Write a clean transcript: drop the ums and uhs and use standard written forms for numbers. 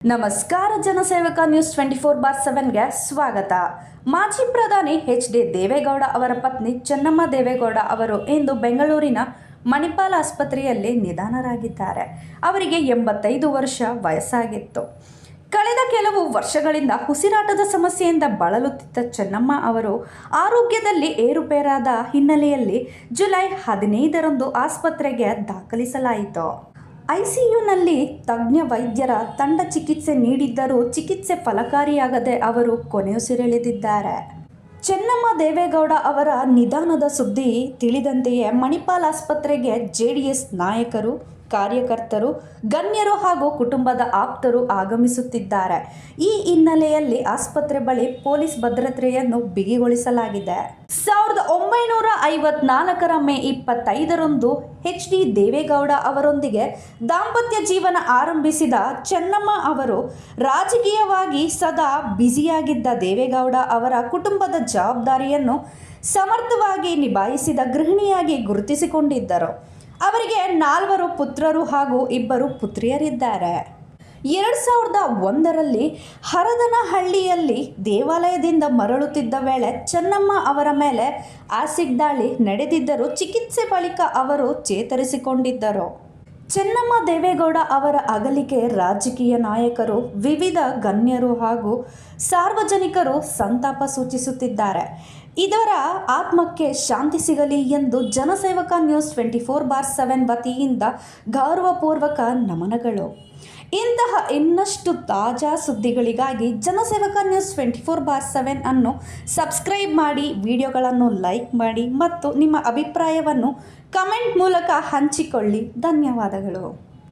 ನಮಸ್ಕಾರ. ಜನಸೇವಕ ನ್ಯೂಸ್ 24/7ಗೆ ಸ್ವಾಗತ. ಮಾಜಿ ಪ್ರಧಾನಿ ಎಚ್.ಡಿ. ದೇವೇಗೌಡ ಅವರ ಪತ್ನಿ ಚೆನ್ನಮ್ಮ ದೇವೇಗೌಡ ಅವರು ಇಂದು ಬೆಂಗಳೂರಿನ ಮಣಿಪಾಲ್ ಆಸ್ಪತ್ರೆಯಲ್ಲಿ ನಿಧನರಾಗಿದ್ದಾರೆ. ಅವರಿಗೆ 85 ವರ್ಷ ವಯಸ್ಸಾಗಿತ್ತು. ಕಳೆದ ಕೆಲವು ವರ್ಷಗಳಿಂದ ಉಸಿರಾಟದ ಸಮಸ್ಯೆಯಿಂದ ಬಳಲುತ್ತಿದ್ದ ಚೆನ್ನಮ್ಮ ಅವರು ಆರೋಗ್ಯದಲ್ಲಿ ಏರುಪೇರಾದ ಹಿನ್ನೆಲೆಯಲ್ಲಿ ಜುಲೈ 15ರಂದು ಆಸ್ಪತ್ರೆಗೆ ದಾಖಲಿಸಲಾಯಿತು. ಐಸಿಯುನಲ್ಲಿ ತಜ್ಞ ವೈದ್ಯರ ತಂಡ ಚಿಕಿತ್ಸೆ ನೀಡಿದ್ದರೂ ಚಿಕಿತ್ಸೆ ಫಲಕಾರಿಯಾಗದೆ ಅವರು ಕೊನೆಯುಸಿರೆಳೆದಿದ್ದಾರೆ. ಚೆನ್ನಮ್ಮ ದೇವೇಗೌಡ ಅವರ ನಿಧನದ ಸುದ್ದಿ ತಿಳಿದಂತೆಯೇ ಮಣಿಪಾಲ್ ಆಸ್ಪತ್ರೆಗೆ ಜೆಡಿಎಸ್ ನಾಯಕರು, ಕಾರ್ಯಕರ್ತರು, ಗಣ್ಯರು ಹಾಗೂ ಕುಟುಂಬದ ಆಪ್ತರು ಆಗಮಿಸುತ್ತಿದ್ದಾರೆ. ಈ ಹಿನ್ನೆಲೆಯಲ್ಲಿ ಆಸ್ಪತ್ರೆ ಬಳಿ ಪೊಲೀಸ್ ಭದ್ರತೆಯನ್ನು ಬಿಗಿಗೊಳಿಸಲಾಗಿದೆ. 1954ರ ಮೇ 25ರಂದು ಎಚ್.ಡಿ. ದೇವೇಗೌಡ ಅವರೊಂದಿಗೆ ದಾಂಪತ್ಯ ಜೀವನ ಆರಂಭಿಸಿದ ಚೆನ್ನಮ್ಮ ಅವರು ರಾಜಕೀಯವಾಗಿ ಸದಾ ಬ್ಯುಸಿಯಾಗಿದ್ದ ದೇವೇಗೌಡ ಅವರ ಕುಟುಂಬದ ಜವಾಬ್ದಾರಿಯನ್ನು ಸಮರ್ಥವಾಗಿ ನಿಭಾಯಿಸಿದ ಗೃಹಿಣಿಯಾಗಿ ಗುರುತಿಸಿಕೊಂಡಿದ್ದರು. ಅವರಿಗೆ 4 ಪುತ್ರರು ಹಾಗೂ 2 ಪುತ್ರಿಯರಿದ್ದಾರೆ. 2001ರಲ್ಲಿ ಹರದನಹಳ್ಳಿಯಲ್ಲಿ ದೇವಾಲಯದಿಂದ ಮರಳುತ್ತಿದ್ದ ವೇಳೆ ಚೆನ್ನಮ್ಮ ಅವರ ಮೇಲೆ ಆಸಿಡ್ ದಾಳಿ ನಡೆದಿದ್ದರೂ ಚಿಕಿತ್ಸೆ ಬಳಿಕ ಅವರು ಚೇತರಿಸಿಕೊಂಡಿದ್ದರು. ಚೆನ್ನಮ್ಮ ದೇವೇಗೌಡ ಅವರ ಅಗಲಿಕೆ ರಾಜಕೀಯ ನಾಯಕರು, ವಿವಿಧ ಗಣ್ಯರು ಹಾಗೂ ಸಾರ್ವಜನಿಕರು ಸಂತಾಪ ಸೂಚಿಸುತ್ತಿದ್ದಾರೆ. ಇದರ ಆತ್ಮಕ್ಕೆ ಶಾಂತಿ ಸಿಗಲಿ ಎಂದು ಜನಸೇವಕ ನ್ಯೂಸ್ 24/7 ವತಿಯಿಂದ ಗೌರವಪೂರ್ವಕ ನಮನಗಳು. ಇಂತಹ ಇನ್ನಷ್ಟು ತಾಜಾ ಸುದ್ದಿಗಳಿಗಾಗಿ ಜನಸೇವಕ ನ್ಯೂಸ್ 24/7 ಅನ್ನು ಸಬ್ಸ್ಕ್ರೈಬ್ ಮಾಡಿ, ವಿಡಿಯೋಗಳನ್ನು ಲೈಕ್ ಮಾಡಿ ಮತ್ತು ನಿಮ್ಮ ಅಭಿಪ್ರಾಯವನ್ನು ಕಮೆಂಟ್ ಮೂಲಕ ಹಂಚಿಕೊಳ್ಳಿ. ಧನ್ಯವಾದಗಳು.